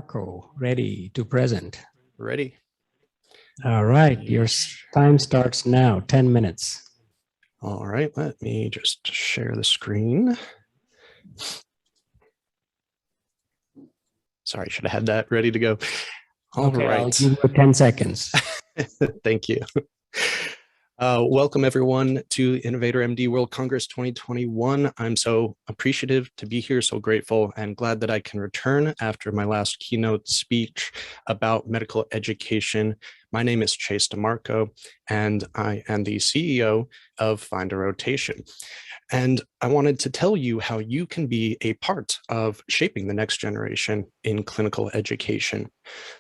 Marco ready to present? Ready. All right, your time starts now, 10 minutes. All right, let me just share the screen. Sorry, should have had that ready to go. All right. I'll give you 10 seconds. Thank you. Welcome everyone to InnovatorMD World Congress 2021. I'm so appreciative to be here, so grateful and glad that I can return after my last keynote speech about medical education. My name is Chase DeMarco, and I am the CEO of FindARotation. And I wanted to tell you how you can be a part of shaping the next generation in clinical education.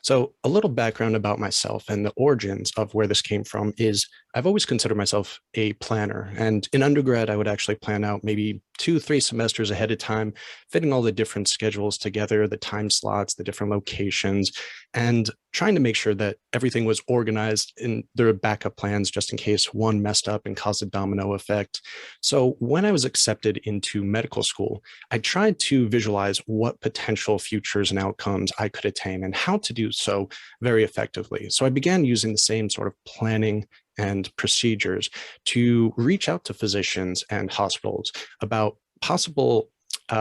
So a little background about myself and the origins of where this came from is I've always considered myself a planner. And in undergrad, I would actually plan out maybe 2-3 semesters ahead of time, fitting all the different schedules together, the time slots, the different locations, and trying to make sure that everything was organized in their backup plans just in case one messed up and caused a domino effect. So when I was accepted into medical school, I tried to visualize what potential futures and outcomes I could attain and how to do so very effectively. So I began using the same sort of planning and procedures to reach out to physicians and hospitals about possible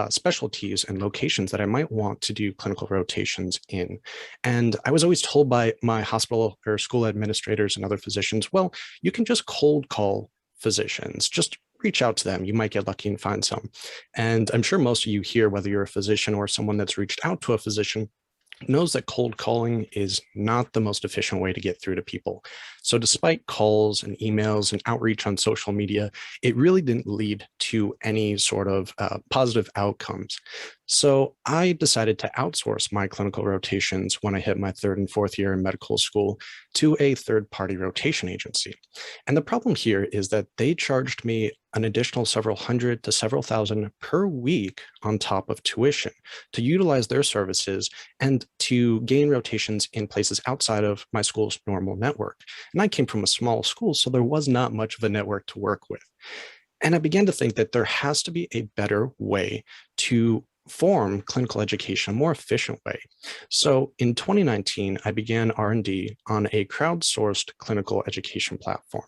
specialties and locations that I might want to do clinical rotations in. And I was always told by my hospital or school administrators and other physicians, well, you can just cold call physicians, just reach out to them. You might get lucky and find some. And I'm sure most of you here, whether you're a physician or someone that's reached out to a physician, knows that cold calling is not the most efficient way to get through to people. So despite calls and emails and outreach on social media, it really didn't lead to any sort of positive outcomes. So I decided to outsource my clinical rotations when I hit my 3rd and 4th year in medical school to a third-party rotation agency. And the problem here is that they charged me an additional several hundred to several thousand per week on top of tuition to utilize their services and to gain rotations in places outside of my school's normal network. And I came from a small school, so there was not much of a network to work with. And I began to think that there has to be a better way to form clinical education a more efficient way. So in 2019, I began R&D on a crowdsourced clinical education platform.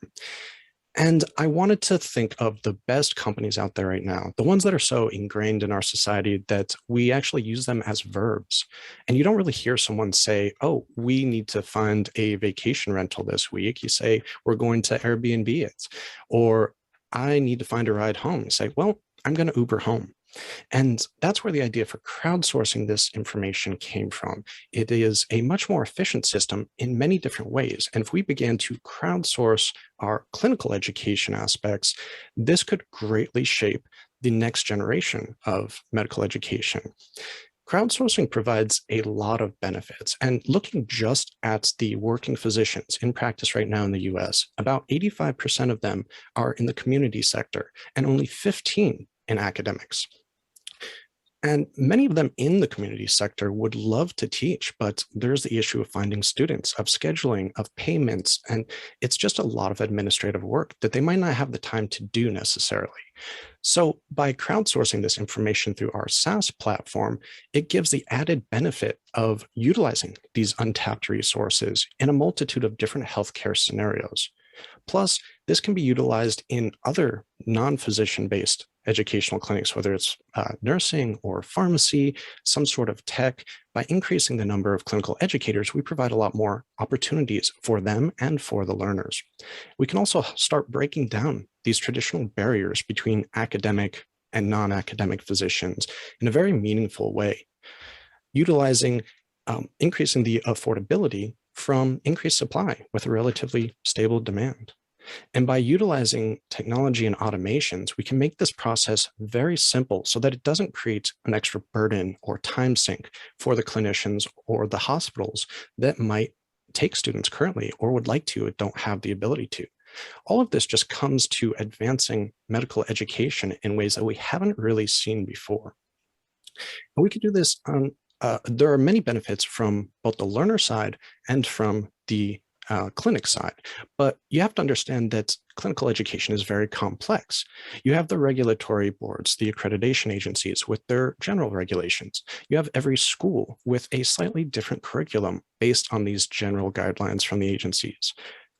And I wanted to think of the best companies out there right now, the ones that are so ingrained in our society that we actually use them as verbs. And you don't really hear someone say, oh, we need to find a vacation rental this week. You say, we're going to Airbnb it. Or I need to find a ride home. You say, well, I'm going to Uber home. And that's where the idea for crowdsourcing this information came from. It is a much more efficient system in many different ways. And if we began to crowdsource our clinical education aspects, this could greatly shape the next generation of medical education. Crowdsourcing provides a lot of benefits. And looking just at the working physicians in practice right now in the US, about 85% of them are in the community sector and only 15% in academics. And many of them in the community sector would love to teach, but there's the issue of finding students, of scheduling, of payments, and it's just a lot of administrative work that they might not have the time to do necessarily. So by crowdsourcing this information through our SaaS platform, it gives the added benefit of utilizing these untapped resources in a multitude of different healthcare scenarios. Plus, this can be utilized in other non-physician-based educational clinics, whether it's nursing or pharmacy, some sort of tech. By increasing the number of clinical educators, we provide a lot more opportunities for them and for the learners. We can also start breaking down these traditional barriers between academic and non-academic physicians in a very meaningful way, utilizing, increasing the affordability from increased supply with a relatively stable demand. And by utilizing technology and automations, we can make this process very simple so that it doesn't create an extra burden or time sink for the clinicians or the hospitals that might take students currently or would like to but don't have the ability to. All of this just comes to advancing medical education in ways that we haven't really seen before. And we could do this on, there are many benefits from both the learner side and from the clinic side. But you have to understand that clinical education is very complex. You have the regulatory boards, the accreditation agencies with their general regulations. You have every school with a slightly different curriculum based on these general guidelines from the agencies.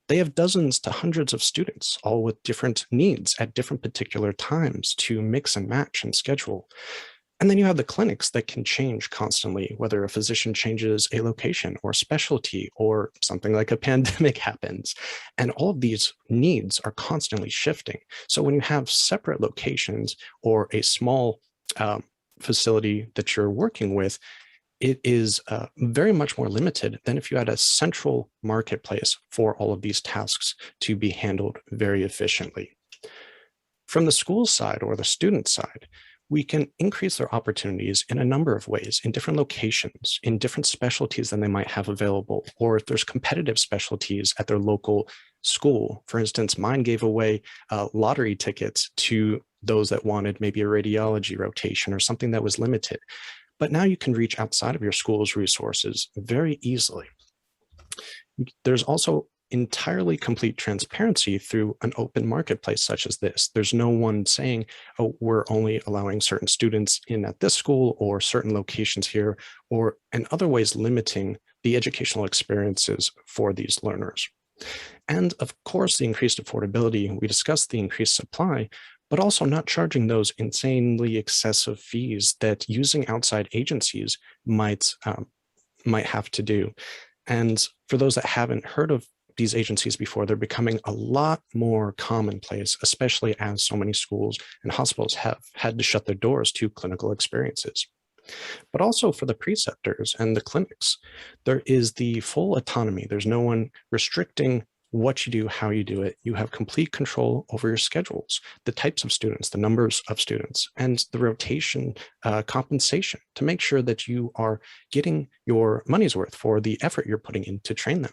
They have dozens to hundreds of students, all with different needs at different particular times to mix and match and schedule. And then you have the clinics that can change constantly, whether a physician changes a location or specialty or something like a pandemic happens. And all of these needs are constantly shifting. So when you have separate locations or a small facility that you're working with, it is very much more limited than if you had a central marketplace for all of these tasks to be handled very efficiently. From the school side or the student side, we can increase their opportunities in a number of ways, in different locations, in different specialties than they might have available, or if there's competitive specialties at their local school. For instance, mine gave away lottery tickets to those that wanted maybe a radiology rotation or something that was limited. But now you can reach outside of your school's resources very easily. There's also entirely complete transparency through an open marketplace such as this. There's no one saying, oh, we're only allowing certain students in at this school or certain locations here, or in other ways limiting the educational experiences for these learners. And of course, the increased affordability, we discussed the increased supply, but also not charging those insanely excessive fees that using outside agencies might have to do. And for those that haven't heard of these agencies before, they're becoming a lot more commonplace, especially as so many schools and hospitals have had to shut their doors to clinical experiences. But also for the preceptors and the clinics, there is the full autonomy. There's no one restricting what you do, how you do it. You have complete control over your schedules, the types of students, the numbers of students, and the rotation compensation to make sure that you are getting your money's worth for the effort you're putting in to train them.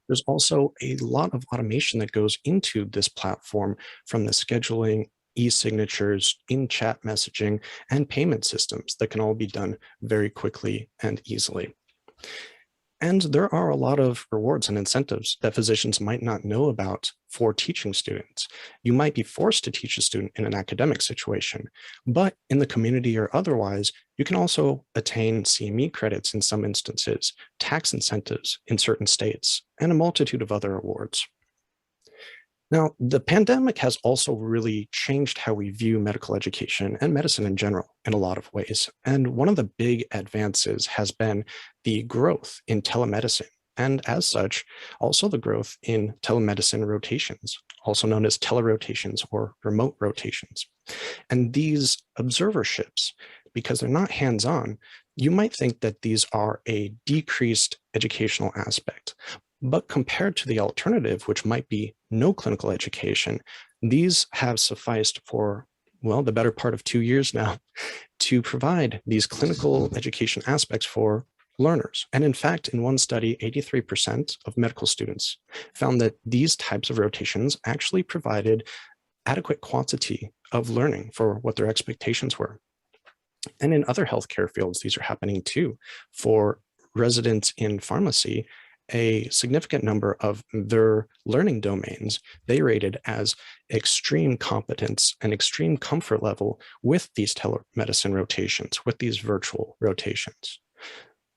There's also a lot of automation that goes into this platform, from the scheduling, e-signatures, in-chat messaging, and payment systems that can all be done very quickly and easily. And there are a lot of rewards and incentives that physicians might not know about for teaching students. You might be forced to teach a student in an academic situation, but in the community or otherwise, you can also attain CME credits in some instances, tax incentives in certain states, and a multitude of other awards. Now, the pandemic has also really changed how we view medical education and medicine in general in a lot of ways. And one of the big advances has been the growth in telemedicine, and as such, also the growth in telemedicine rotations, also known as telerotations or remote rotations. And these observerships, because they're not hands-on, you might think that these are a decreased educational aspect. But compared to the alternative, which might be no clinical education, these have sufficed for, well, the better part of 2 years now to provide these clinical education aspects for learners. And in fact, in one study, 83% of medical students found that these types of rotations actually provided adequate quantity of learning for what their expectations were. And in other healthcare fields, these are happening too. For residents in pharmacy, a significant number of their learning domains, they rated as extreme competence and extreme comfort level with these telemedicine rotations, with these virtual rotations.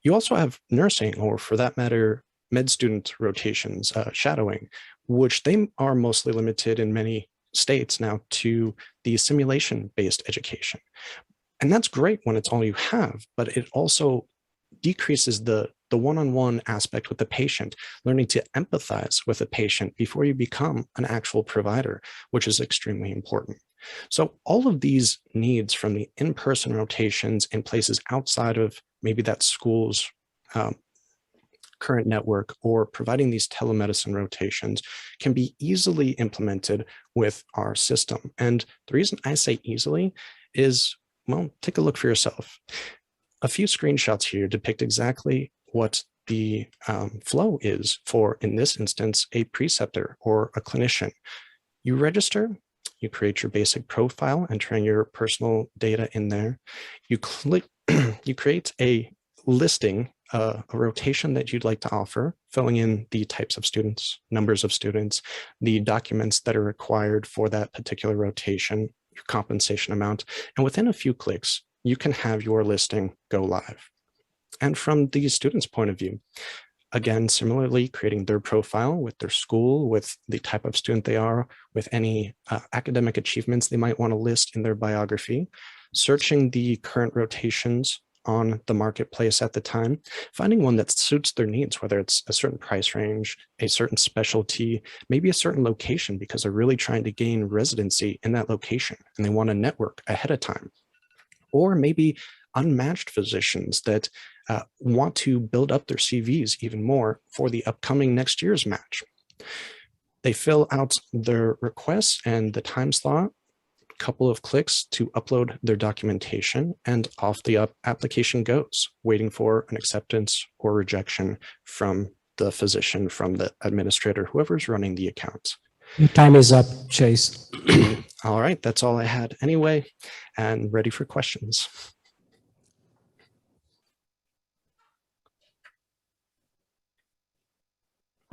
You also have nursing, or for that matter, med student rotations, shadowing, which they are mostly limited in many states now to the simulation-based education. And that's great when it's all you have, but it also decreases the one-on-one aspect with the patient, learning to empathize with the patient before you become an actual provider, which is extremely important. So all of these needs, from the in-person rotations in places outside of maybe that school's current network, or providing these telemedicine rotations, can be easily implemented with our system. And the reason I say easily is, well, take a look for yourself. A few screenshots here depict exactly what the flow is for, in this instance, a preceptor or a clinician. You register, you create your basic profile, entering your personal data in there. You click, you create a listing a rotation that you'd like to offer, filling in the types of students, numbers of students, the documents that are required for that particular rotation, your compensation amount, and within a few clicks, you can have your listing go live. And from the student's point of view, again, similarly, creating their profile with their school, with the type of student they are, with any academic achievements they might want to list in their biography, searching the current rotations on the marketplace at the time, finding one that suits their needs, whether it's a certain price range, a certain specialty, maybe a certain location, because they're really trying to gain residency in that location and they want to network ahead of time. Or maybe unmatched physicians that want to build up their CVs even more for the upcoming next year's match. They fill out their requests and the time slot, a couple of clicks to upload their documentation, and off the application goes, waiting for an acceptance or rejection from the physician, from the administrator, whoever's running the account. Your time is up, Chase. All right, that's all I had anyway, and ready for questions.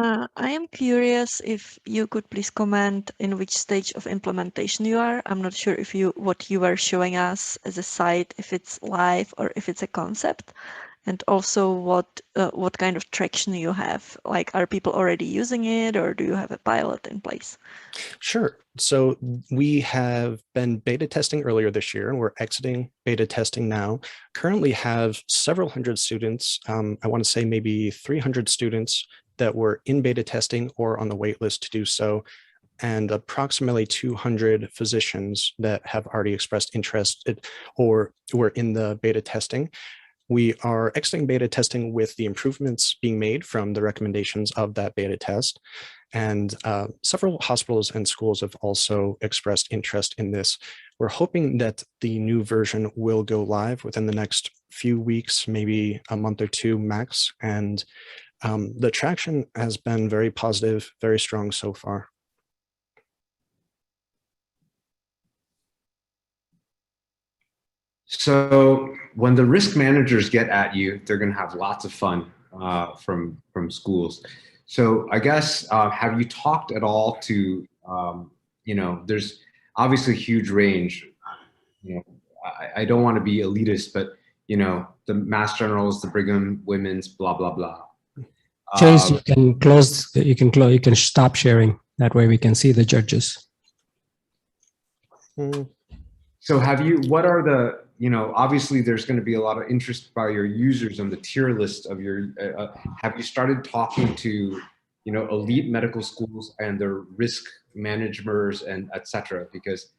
I am curious if you could please comment in which stage of implementation you are. I'm not sure if what you are showing us as a site, if it's live or if it's a concept, and also what kind of traction you have. Like, are people already using it, or do you have a pilot in place? Sure. So we have been beta testing earlier this year, and we're exiting beta testing now. Currently have several hundred students. I want to say maybe 300 students that were in beta testing or on the wait list to do so, and approximately 200 physicians that have already expressed interest or were in the beta testing. We are exiting beta testing with the improvements being made from the recommendations of that beta test. And several hospitals and schools have also expressed interest in this. We're hoping that the new version will go live within the next few weeks, maybe a month or two max. And the traction has been very positive, very strong so far. So when the risk managers get at you, they're going to have lots of fun from schools. So I guess, have you talked at all to, there's obviously a huge range. I don't want to be elitist, but, the Mass Generals, the Brigham Women's, blah, blah, blah. Chase, you can stop sharing. That way we can see the judges. So what are the, obviously there's going to be a lot of interest by your users on the tier list of your, have you started talking to, elite medical schools and their risk managers and et cetera? Because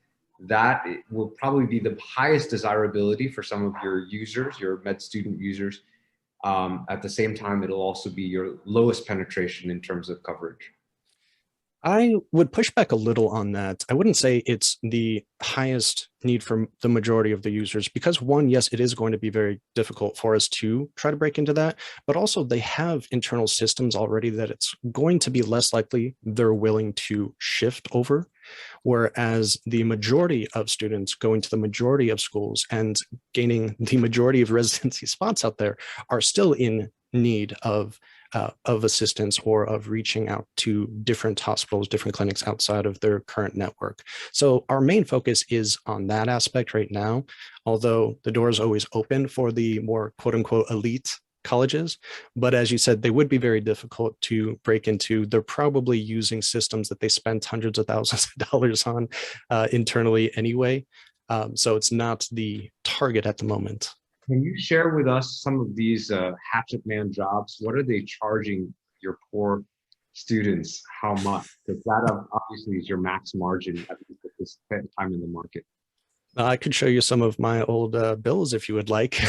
that will probably be the highest desirability for some of your users, your med student users. At the same time, it'll also be your lowest penetration in terms of coverage. I would push back a little on that. I wouldn't say it's the highest need for the majority of the users, because one, yes, it is going to be very difficult for us to try to break into that, but also they have internal systems already that it's going to be less likely they're willing to shift over. Whereas the majority of students going to the majority of schools and gaining the majority of residency spots out there are still in need of assistance or of reaching out to different hospitals, different clinics outside of their current network. So our main focus is on that aspect right now, although the door is always open for the more quote unquote elite colleges. But as you said, they would be very difficult to break into. They're probably using systems that they spent hundreds of thousands of dollars on internally anyway. So it's not the target at the moment. Can you share with us some of these hatchet man jobs? What are they charging your poor students? How much? Because that obviously is your max margin at this time in the market. I could show you some of my old bills if you would like.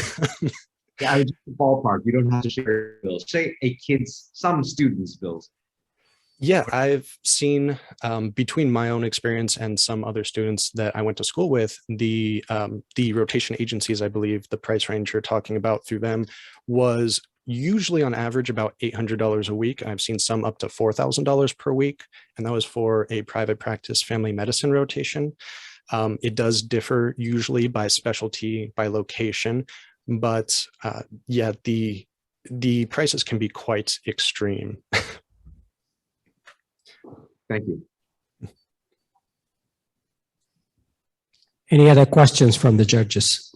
Yeah, just a ballpark. You don't have to share bills. Say some students' bills. Yeah, I've seen between my own experience and some other students that I went to school with, the rotation agencies, I believe the price range you're talking about through them was usually on average about $800 a week. I've seen some up to $4,000 per week, and that was for a private practice family medicine rotation. It does differ usually by specialty, by location, but yeah, the the prices can be quite extreme. Thank you. Any other questions from the judges?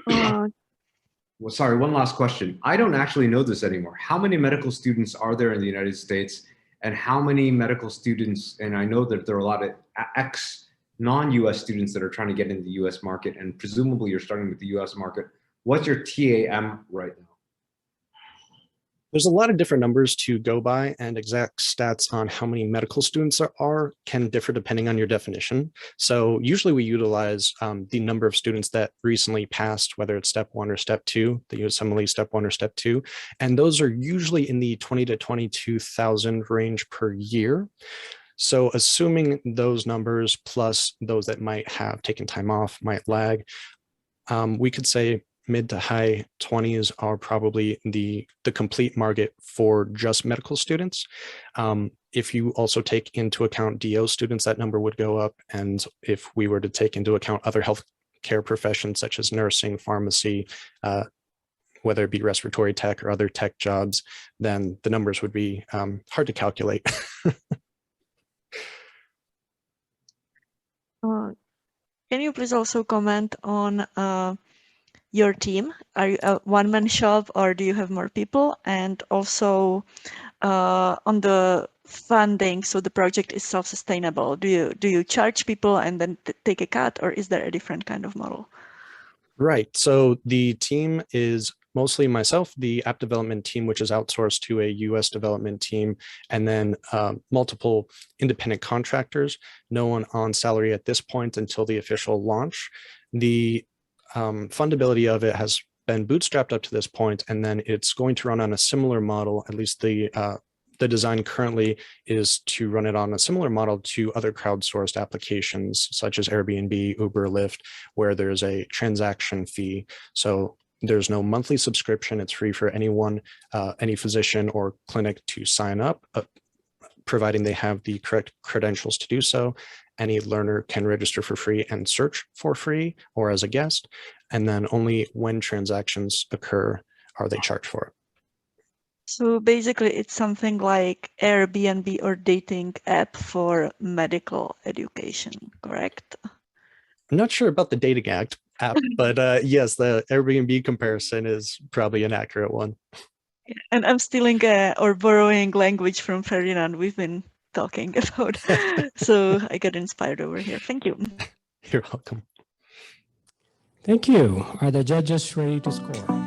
Well, sorry, one last question. I don't actually know this anymore. How many medical students are there in the United States, and how many medical students, and I know that there are a lot of non-US students that are trying to get into the US market, and presumably you're starting with the US market. What's your TAM right now? There's a lot of different numbers to go by, and exact stats on how many medical students there are can differ depending on your definition. So usually we utilize the number of students that recently passed, whether it's step 1 or step 2, the USMLE step 1 or step 2. And those are usually in the 20 to 22,000 range per year. So assuming those numbers plus those that might have taken time off, might lag, we could say mid to high 20s are probably the complete market for just medical students. If you also take into account DO students, that number would go up. And if we were to take into account other healthcare professions such as nursing, pharmacy, whether it be respiratory tech or other tech jobs, then the numbers would be hard to calculate. Can you please also comment on your team? Are you a one-man shop, or do you have more people? And also on the funding, so the project is self-sustainable. Do you charge people and then take a cut, or is there a different kind of model? Right. So the team is mostly myself, the app development team, which is outsourced to a US development team, and then multiple independent contractors, no one on salary at this point until the official launch. The fundability of it has been bootstrapped up to this point, and then it's going to run on a similar model. At least the design currently is to run it on a similar model to other crowdsourced applications such as Airbnb, Uber, Lyft, where there's a transaction fee. So there's no monthly subscription. It's free for anyone, any physician or clinic to sign up, providing they have the correct credentials to do so. Any learner can register for free and search for free or as a guest. And then only when transactions occur are they charged for it. So basically it's something like Airbnb or dating app for medical education, correct? I'm not sure about the dating app, but yes, the Airbnb comparison is probably an accurate one. And I'm stealing or borrowing language from Ferdinand we've been talking about. So I got inspired over here. Thank you. You're welcome. Thank you. Are the judges ready to score?